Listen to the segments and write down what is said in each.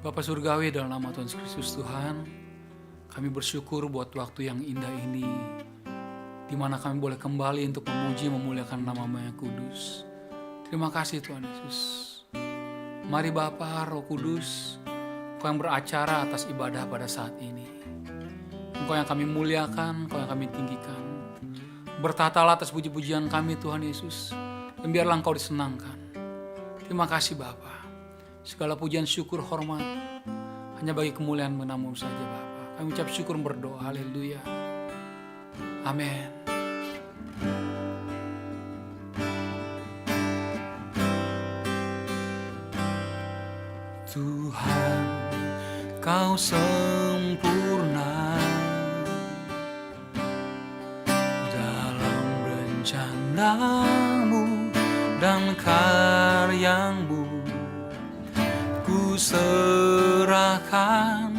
Bapa Surgawi, dalam nama Tuhan Yesus Kristus Tuhan, kami bersyukur buat waktu yang indah ini, di mana kami boleh kembali untuk memuji memuliakan nama-Mu yang kudus. Terima kasih Tuhan Yesus. Mari Bapa, Roh Kudus, Engkau yang beracara atas ibadah pada saat ini. Engkau yang kami muliakan, Engkau yang kami tinggikan. Bertatalah atas puji-pujian kami Tuhan Yesus, dan biarlah Engkau disenangkan. Terima kasih Bapa. Segala pujian, syukur, hormat hanya bagi kemuliaan nama-Mu saja Bapa. Kami ucap syukur berdoa. Haleluya. Amin. Tuhan, Kau sempurna dalam rencana-Mu dan karya-Mu. Ku serahkan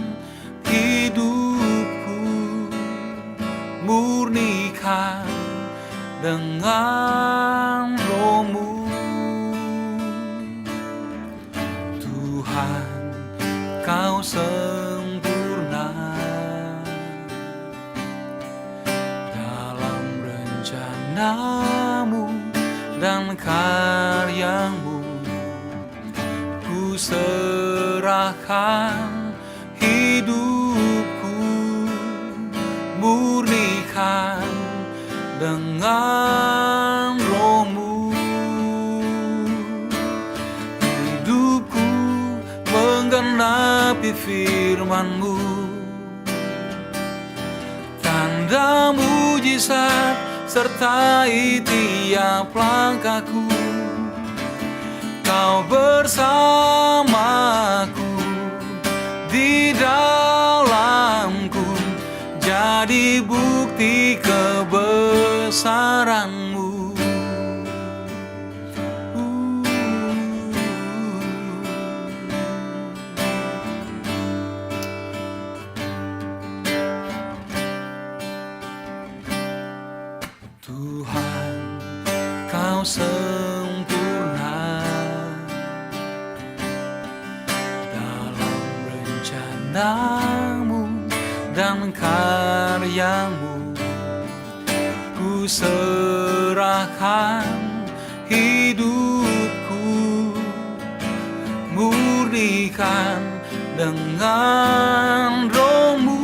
hidupku, murnikan dengan Roh-Mu. Tuhan, Kau sempurna dalam rencana-Mu dan karya-Mu. Ku serahkan hidupku, murnikan dengan Roh-Mu. Hidupku menggenapi firman-Mu, tanda mujizat sertai tiap langkahku. Kau bersamaku, di dalamku, jadi bukti kebesaran-Mu. Tuhan, Kau sempurna dalam rencana-Mu dan karya-Mu. Ku serahkan hidupku, murnikan dengan Roh-Mu.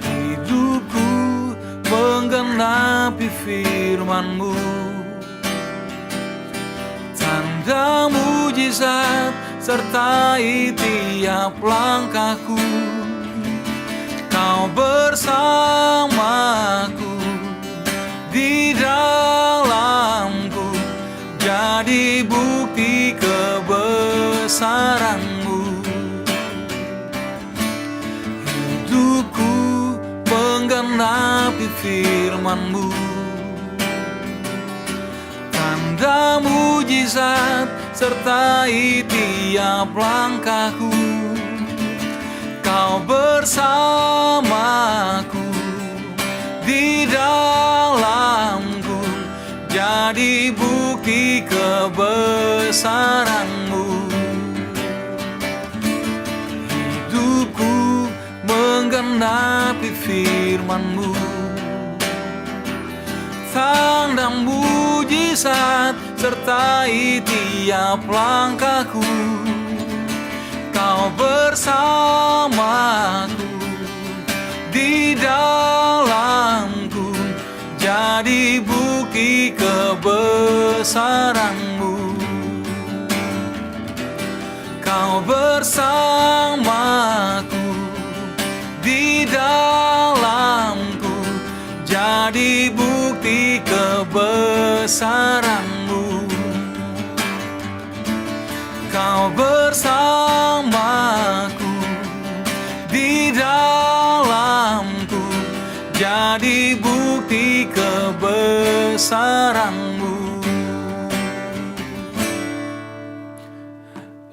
Hidupku menggenapi firman-Mu, tanda mujizat sertai tiap langkahku. Kau bersamaku, di dalamku, jadi bukti kebesaran-Mu. Hidupku menggenapi firman-Mu, tanda mujizat sertai tiap langkahku. Kau bersamaku, di dalamku, jadi bukti kebesaran-Mu. Hidupku menggenapi firman-Mu, tanda mujizat sertai tiap langkahku. Kau bersamaku, di dalamku, jadi bukti kebesaran-Mu. Kau bersamaku, di dalamku, jadi bukti kebesaran-Mu. Kau bersamaku, di dalamku, jadi bukti kebesaran-Mu.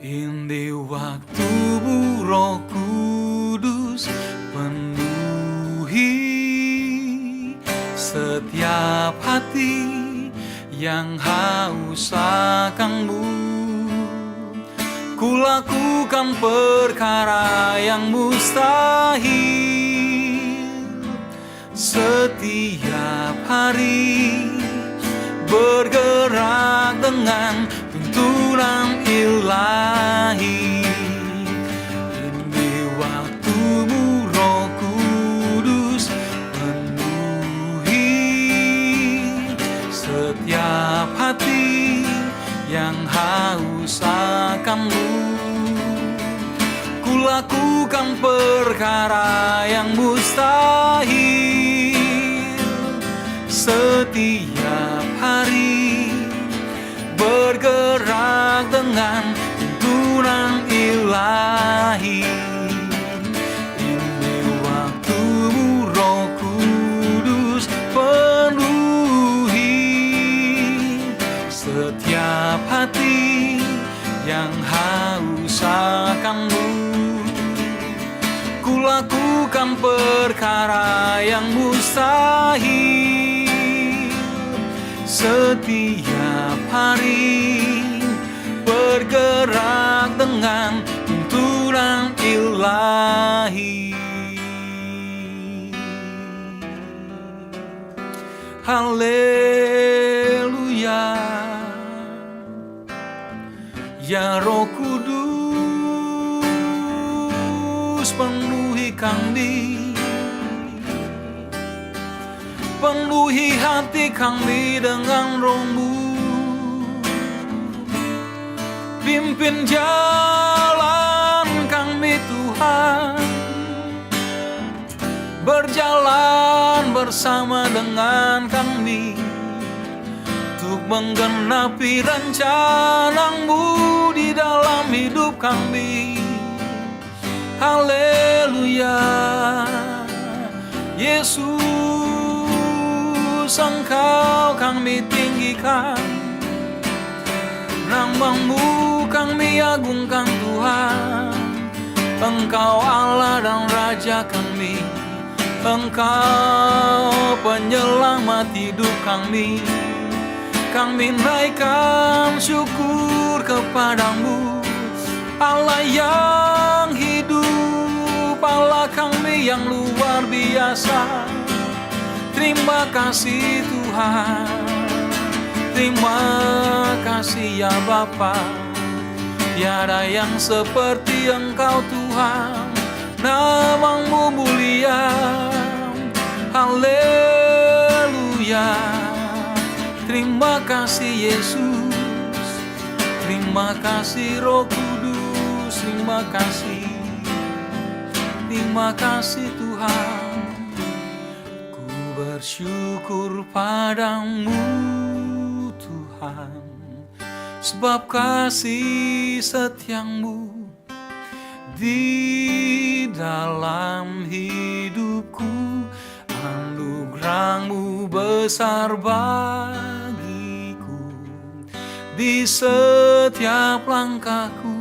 Ini waktu-Mu Roh Kudus, penuhi setiap hati yang haus akan-Mu. Ku lakukan perkara yang mustahil setiap hari, bergerak dengan tuntunan ilahi. Ini waktumu, Roh Kudus, penuhi setiap hati yang haus akan-Mu. Ku lakukan perkara yang mustahil setiap hari, bergerak dengan tuntunan ilahi. Ini waktumu, Roh Kudus, penuhi setiap hati yang haus akan-Mu. Ku lakukan perkara yang mustahil setiap hari, bergerak dengan tuntunan ilahi. Haleluya. Ya Roh Kudus, penuhi kami, penuhi hati kami dengan Roh-Mu. Pimpin jalan kami Tuhan, berjalan bersama dengan kami untuk menggenapi rencana-Mu di dalam hidup kami. Haleluya. Yesus, Engkau kami tinggikan, nama-Mu kami agungkan Tuhan. Engkau Allah dan Raja kami, Engkau penyelamat hidup kami. Kami naikkan syukur kepada-Mu, Allah yang hidup, Allah kami yang luar biasa. Terima kasih Tuhan, terima kasih ya Bapa. Tiada yang seperti Engkau Tuhan, nama-Mu mulia. Haleluya. Terima kasih Yesus, terima kasih Roh Kudus, terima kasih Tuhan. Ku bersyukur padamu Tuhan, sebab kasih setia-Mu di dalam hidupku. Anugerah-Mu besar bagiku, di setiap langkahku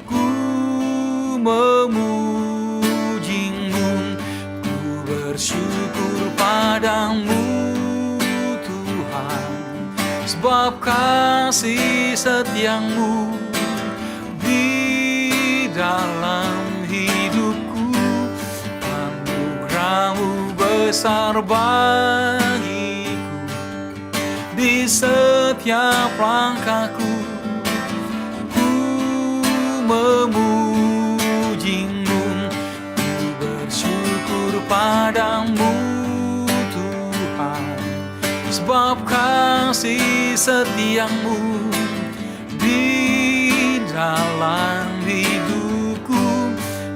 ku memuji-Mu. Ku bersyukur padamu Tuhan, sebab kasih setia-Mu di dalam hidupku. Anugerah-Mu besar bagiku, di setiap langkahku ku memuji-Mu. Ku bersyukur padamu Tuhan, sebab kasih setia-Mu di dalam hidupku.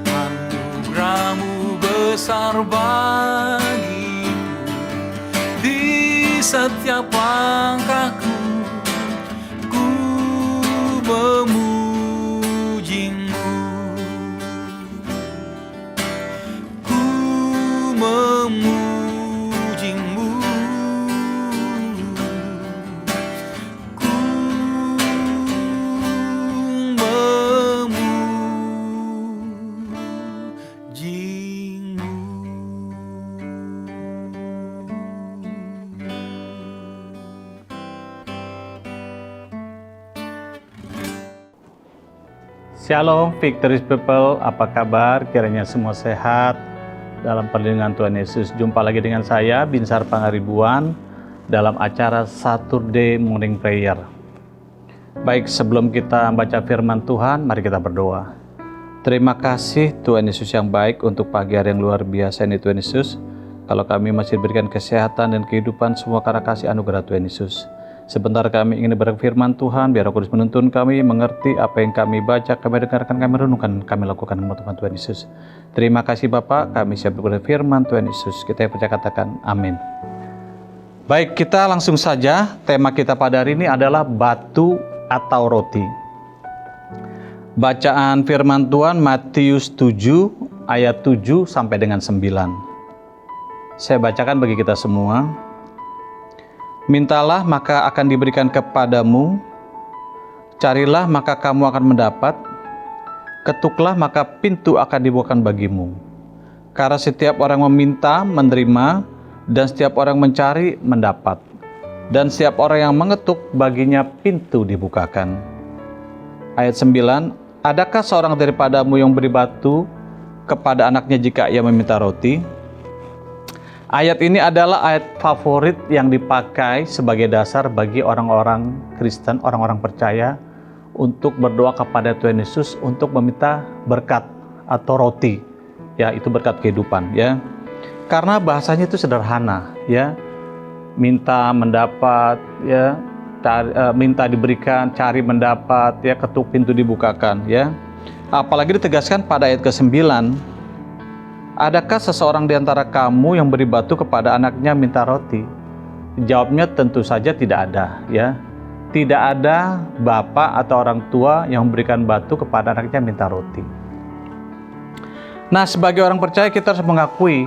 Anugerah-Mu besar bagiku, di setiap langkahku ku memuji-Mu. Ku memuji-Mu. Ku memuji-Mu. Shalom Victory People, apa kabar? Kiranya semua sehat dalam perlindungan Tuhan Yesus. Jumpa lagi dengan saya, Binsar Pangaribuan, dalam acara Saturday Morning Prayer. Baik, sebelum kita baca firman Tuhan, mari kita berdoa. Terima kasih Tuhan Yesus yang baik untuk pagi hari yang luar biasa ini Tuhan Yesus. Kalau kami masih diberikan kesehatan dan kehidupan semua karena kasih anugerah Tuhan Yesus. Sebentar kami ingin berfirman Tuhan, biar Roh Kudus menuntun kami, mengerti apa yang kami baca, kami dengarkan, kami renungkan, kami lakukan dalam nama Tuhan Yesus. Terima kasih Bapak, kami siap berfirman Tuhan Yesus. Kita yang percaya katakan amin. Baik, kita langsung saja. Tema kita pada hari ini adalah batu atau roti. Bacaan firman Tuhan Matius 7 ayat 7 sampai dengan 9. Saya bacakan bagi kita semua. Mintalah maka akan diberikan kepadamu, carilah maka kamu akan mendapat, ketuklah maka pintu akan dibukakan bagimu. Karena setiap orang meminta, menerima, dan setiap orang mencari, mendapat. Dan setiap orang yang mengetuk, baginya pintu dibukakan. Ayat 9, adakah seorang daripadamu yang beri batu kepada anaknya jika ia meminta roti? Ayat ini adalah ayat favorit yang dipakai sebagai dasar bagi orang-orang Kristen, orang-orang percaya untuk berdoa kepada Tuhan Yesus untuk meminta berkat atau roti. Ya, itu berkat kehidupan ya. Karena bahasanya itu sederhana ya. Minta mendapat ya, minta diberikan, cari mendapat ya, ketuk pintu dibukakan ya. Apalagi ditegaskan pada ayat ke-9. Adakah seseorang di antara kamu yang beri batu kepada anaknya minta roti? Jawabnya tentu saja tidak ada ya. Tidak ada bapak atau orang tua yang memberikan batu kepada anaknya minta roti. Nah, sebagai orang percaya kita harus mengakui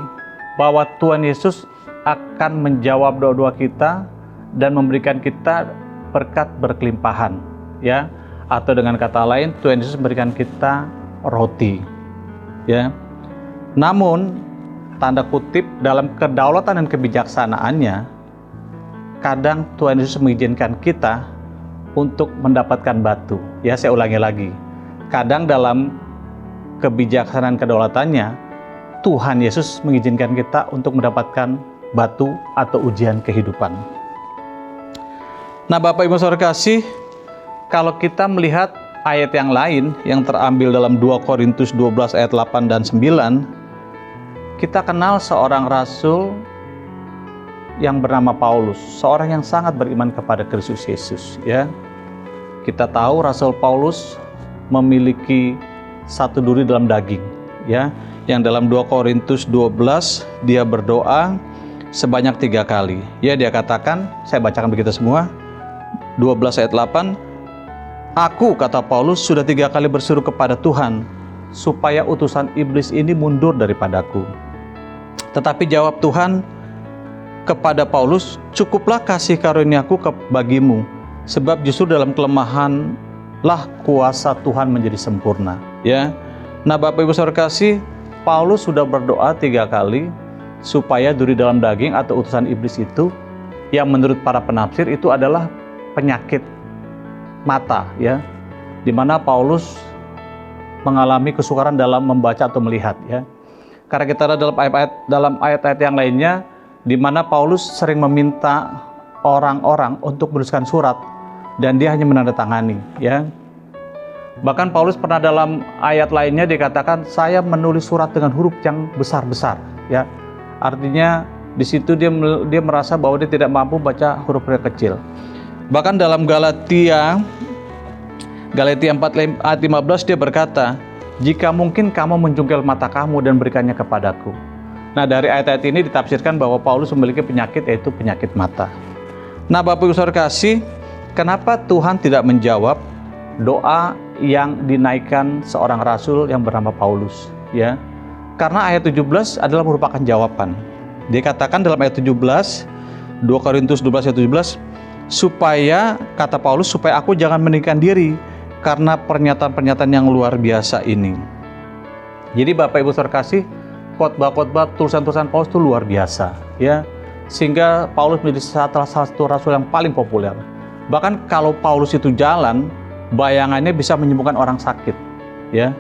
bahwa Tuhan Yesus akan menjawab doa-doa kita dan memberikan kita berkat berkelimpahan ya. Atau dengan kata lain, Tuhan Yesus memberikan kita roti ya. Namun, tanda kutip dalam kedaulatan dan kebijaksanaannya, kadang Tuhan Yesus mengizinkan kita untuk mendapatkan batu. Ya, saya ulangi lagi. Kadang dalam kebijaksanaan kedaulatannya, Tuhan Yesus mengizinkan kita untuk mendapatkan batu atau ujian kehidupan. Nah, Bapak Ibu Saudara kasih, kalau kita melihat ayat yang lain yang terambil dalam 2 Korintus 12 ayat 8 dan 9, kita kenal seorang rasul yang bernama Paulus, seorang yang sangat beriman kepada Kristus Yesus ya. Kita tahu Rasul Paulus memiliki satu duri dalam daging ya, yang dalam 2 Korintus 12 dia berdoa sebanyak 3 kali. Ya, dia katakan, saya bacakan begitu semua. 12 ayat 8, aku, kata Paulus, sudah 3 kali berseru kepada Tuhan supaya utusan iblis ini mundur daripadaku. Tetapi jawab Tuhan kepada Paulus, cukuplah kasih karuniaku bagimu, sebab justru dalam kelemahanlah kuasa Tuhan menjadi sempurna. Ya, nah Bapak Ibu Saudara kasih, Paulus sudah berdoa 3 kali supaya duri dalam daging atau utusan iblis itu, yang menurut para penafsir itu adalah penyakit mata, ya, di mana Paulus mengalami kesukaran dalam membaca atau melihat, ya. Karena kita lihat dalam ayat-ayat yang lainnya, di mana Paulus sering meminta orang-orang untuk menuliskan surat dan dia hanya menandatangani, ya. Bahkan Paulus pernah dalam ayat lainnya dikatakan, saya menulis surat dengan huruf yang besar-besar, ya. Artinya di situ dia merasa bahwa dia tidak mampu baca huruf yang kecil. Bahkan dalam Galatia 4 ayat 15 dia berkata, jika mungkin kamu menjungkil mata kamu dan berikannya kepadaku. Nah, dari ayat-ayat ini ditafsirkan bahwa Paulus memiliki penyakit, yaitu penyakit mata. Nah, Bapak Ibu Saudara kasih, kenapa Tuhan tidak menjawab doa yang dinaikkan seorang rasul yang bernama Paulus, ya? Karena ayat 17 adalah merupakan jawaban. Dia katakan dalam ayat 17, 2 Korintus 12 ayat 17, supaya, kata Paulus, supaya aku jangan meninggikan diri karena pernyataan-pernyataan yang luar biasa ini. Jadi Bapak Ibu Saudara kasih, khotbah-khotbah, tulisan-tulisan Paulus itu luar biasa, ya. Sehingga Paulus menjadi salah satu rasul yang paling populer. Bahkan kalau Paulus itu jalan, bayangannya bisa menyembuhkan orang sakit, ya.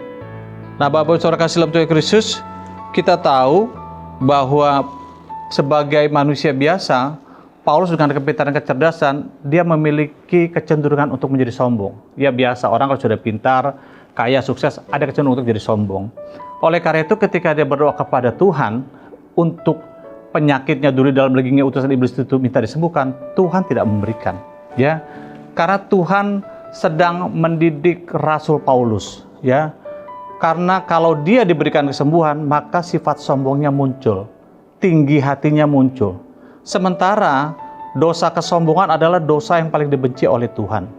Nah, Bapak Ibu Saudara kasih dalam Tuhan Kristus, kita tahu bahwa sebagai manusia biasa, Paulus dengan kepintaran dan kecerdasan, dia memiliki kecenderungan untuk menjadi sombong. Ya biasa, orang kalau sudah pintar, kaya, sukses, ada kecenderungan untuk jadi sombong. Oleh karena itu, ketika dia berdoa kepada Tuhan untuk penyakitnya dulu dalam dagingnya, utusan iblis itu minta disembuhkan, Tuhan tidak memberikan. Ya, karena Tuhan sedang mendidik Rasul Paulus. Ya, karena kalau dia diberikan kesembuhan, maka sifat sombongnya muncul, tinggi hatinya muncul. Sementara dosa kesombongan adalah dosa yang paling dibenci oleh Tuhan.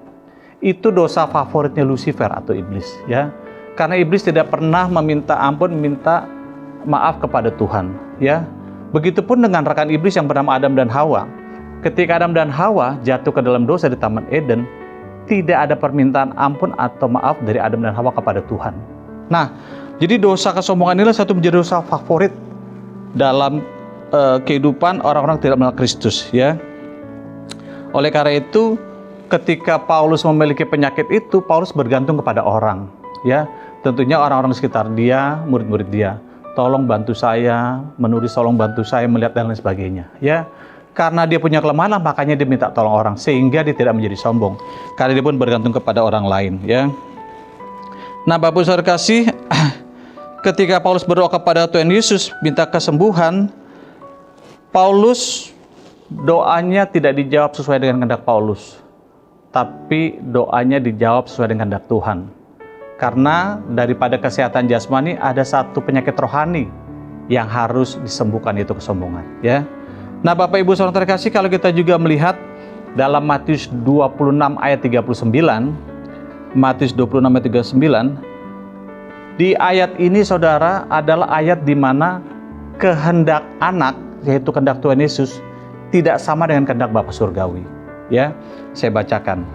Itu dosa favoritnya Lucifer atau iblis, ya. Karena iblis tidak pernah meminta ampun, meminta maaf kepada Tuhan, ya. Begitupun dengan rekan iblis yang bernama Adam dan Hawa. Ketika Adam dan Hawa jatuh ke dalam dosa di Taman Eden, tidak ada permintaan ampun atau maaf dari Adam dan Hawa kepada Tuhan. Nah, jadi dosa kesombongan inilah satu menjadi dosa favorit dalam kehidupan orang-orang tidak mengenal Kristus, ya. Oleh karena itu, ketika Paulus memiliki penyakit itu, Paulus bergantung kepada orang, ya. Tentunya orang-orang di sekitar dia, murid-murid dia. Tolong bantu saya menulis, tolong bantu saya melihat dan lain sebagainya, ya. Karena dia punya kelemahan, makanya dia minta tolong orang, sehingga dia tidak menjadi sombong. Karena dia pun bergantung kepada orang lain, ya. Nah, Bapak Ibu Saudara kasih, ketika Paulus berdoa kepada Tuhan Yesus minta kesembuhan, Paulus doanya tidak dijawab sesuai dengan kehendak Paulus, tapi doanya dijawab sesuai dengan kehendak Tuhan. Karena daripada kesehatan jasmani ada satu penyakit rohani yang harus disembuhkan, yaitu kesombongan, ya. Nah, Bapak Ibu Saudara terkasih, kalau kita juga melihat dalam Matius 26 ayat 39, Matius 26 ayat 39, di ayat ini Saudara adalah ayat di mana kehendak anak, yaitu kehendak Tuhan Yesus, tidak sama dengan kehendak Bapa Surgawi. Ya, saya bacakan.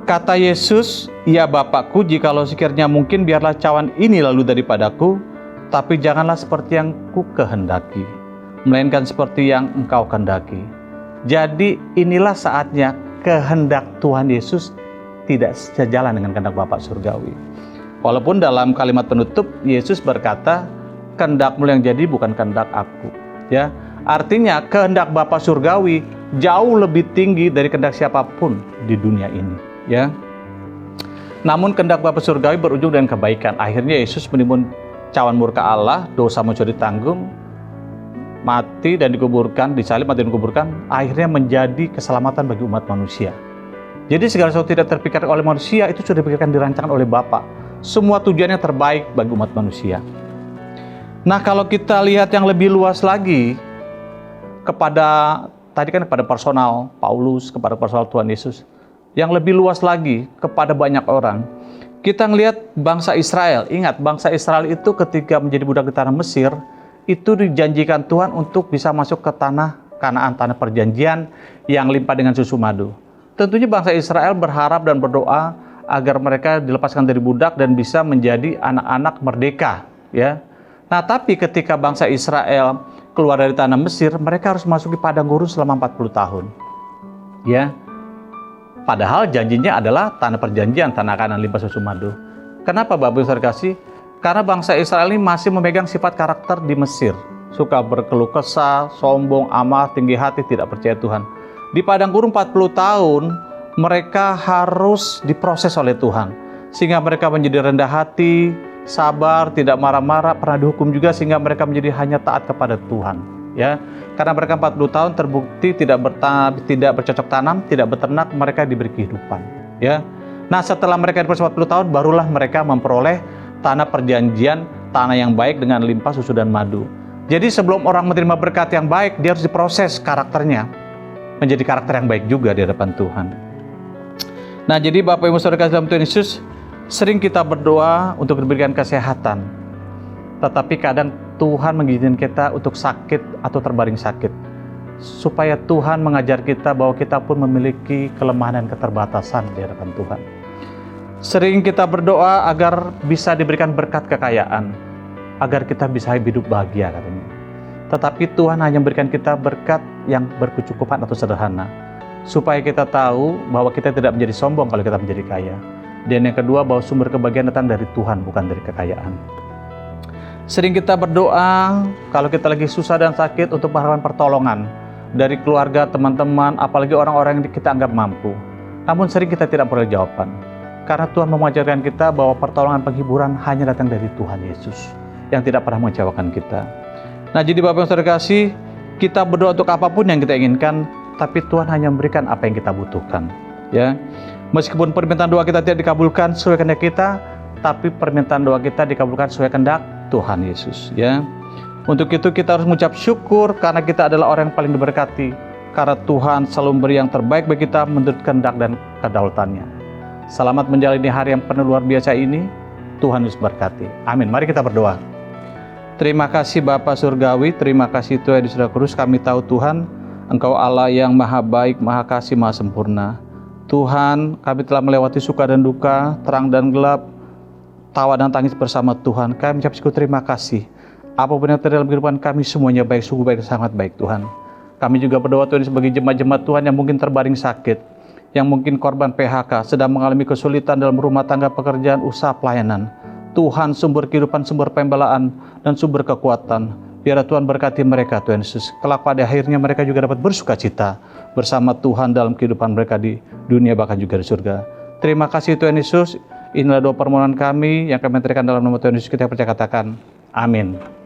Kata Yesus, "Ya Bapakku, jikalau sekiranya mungkin, biarlah cawan ini lalu daripadaku, tapi janganlah seperti yang ku kehendaki, melainkan seperti yang engkau kehendaki." Jadi inilah saatnya kehendak Tuhan Yesus tidak sejalan dengan kehendak Bapa Surgawi. Walaupun dalam kalimat penutup Yesus berkata, "Kehendakmu yang jadi, bukan kehendak aku." Ya, artinya kehendak Bapa Surgawi jauh lebih tinggi dari kehendak siapapun di dunia ini, ya. Namun kehendak Bapa Surgawi berujung dengan kebaikan. Akhirnya Yesus menimbun cawan murka Allah, dosa muncul ditanggung, mati dan dikuburkan, disalib, mati dan dikuburkan, akhirnya menjadi keselamatan bagi umat manusia. Jadi segala sesuatu tidak terpikirkan oleh manusia itu sudah dipikirkan, dirancangkan oleh Bapa. Semua tujuannya terbaik bagi umat manusia. Nah, kalau kita lihat yang lebih luas lagi kepada tadi kan kepada personal Paulus, kepada personal Tuhan Yesus, yang lebih luas lagi kepada banyak orang. Kita ngelihat bangsa Israel. Ingat, bangsa Israel itu ketika menjadi budak di tanah Mesir, itu dijanjikan Tuhan untuk bisa masuk ke tanah Kanaan, tanah perjanjian yang limpah dengan susu madu. Tentunya bangsa Israel berharap dan berdoa agar mereka dilepaskan dari budak dan bisa menjadi anak-anak merdeka, ya. Nah, tapi ketika bangsa Israel keluar dari tanah Mesir, mereka harus masuk di padang gurun selama 40 tahun. Ya. Padahal janjinya adalah tanah perjanjian, tanah Kanaan limpah susu madu. Kenapa Bapak Ibu Saudara kasih? Karena bangsa Israel ini masih memegang sifat karakter di Mesir. Suka berkeluh kesah, sombong, amarah, tinggi hati, tidak percaya Tuhan. Di padang gurun 40 tahun, mereka harus diproses oleh Tuhan. Sehingga mereka menjadi rendah hati, sabar, tidak marah-marah, pernah dihukum juga sehingga mereka menjadi hanya taat kepada Tuhan. Ya, karena mereka 40 tahun terbukti tidak bercocok tanam, tidak beternak, mereka diberi kehidupan. Ya, nah setelah mereka diproses 40 tahun, barulah mereka memperoleh tanah perjanjian, tanah yang baik dengan limpah susu dan madu. Jadi sebelum orang menerima berkat yang baik, dia harus diproses karakternya menjadi karakter yang baik juga di hadapan Tuhan. Nah, jadi Bapak Ibu Saudara dalam Tuhan Yesus, sering kita berdoa untuk diberikan kesehatan, tetapi kadang Tuhan mengizinkan kita untuk sakit atau terbaring sakit, supaya Tuhan mengajar kita bahwa kita pun memiliki kelemahan dan keterbatasan di hadapan Tuhan. Sering kita berdoa agar bisa diberikan berkat kekayaan, agar kita bisa hidup bahagia katanya. Tetapi Tuhan hanya memberikan kita berkat yang berkecukupan atau sederhana, supaya kita tahu bahwa kita tidak menjadi sombong kalau kita menjadi kaya. Dan yang kedua, bahwa sumber kebahagiaan datang dari Tuhan, bukan dari kekayaan. Sering kita berdoa kalau kita lagi susah dan sakit untuk mengharapkan pertolongan dari keluarga, teman-teman, apalagi orang-orang yang kita anggap mampu. Namun sering kita tidak peroleh jawaban. Karena Tuhan mengajarkan kita bahwa pertolongan penghiburan hanya datang dari Tuhan Yesus yang tidak pernah mengecewakan kita. Nah, jadi Bapak yang saudara kasih, kita berdoa untuk apapun yang kita inginkan, tapi Tuhan hanya memberikan apa yang kita butuhkan. Ya, meskipun permintaan doa kita tidak dikabulkan sesuai kehendak kita, tapi permintaan doa kita dikabulkan sesuai kehendak Tuhan Yesus. Ya, untuk itu kita harus mengucap syukur karena kita adalah orang yang paling diberkati. Karena Tuhan selalu memberi yang terbaik bagi kita menurut kehendak dan kedaulatannya. Selamat menjalani hari yang penuh luar biasa ini. Tuhan Yesus berkati. Amin. Mari kita berdoa. Terima kasih Bapa Surgawi, terima kasih Tuhan di surga kudus. Kami tahu Tuhan, Engkau Allah yang maha baik, maha kasih, maha sempurna. Tuhan, kami telah melewati suka dan duka, terang dan gelap, tawa dan tangis bersama Tuhan. Kami mengucap syukur terima kasih. Apapun yang terjadi dalam kehidupan kami, semuanya baik, sungguh baik, sangat baik Tuhan. Kami juga berdoa Tuhan sebagai jemaat-jemaat Tuhan yang mungkin terbaring sakit, yang mungkin korban PHK, sedang mengalami kesulitan dalam rumah tangga, pekerjaan, usaha, pelayanan. Tuhan, sumber kehidupan, sumber pembelaan, dan sumber kekuatan. Biarlah Tuhan berkati mereka, Tuhan Yesus. Kelak pada akhirnya mereka juga dapat bersuka cita bersama Tuhan dalam kehidupan mereka di dunia, bahkan juga di surga. Terima kasih Tuhan Yesus. Inilah doa permohonan kami yang kami terikan dalam nama Tuhan Yesus. Kita percaya katakan, amin.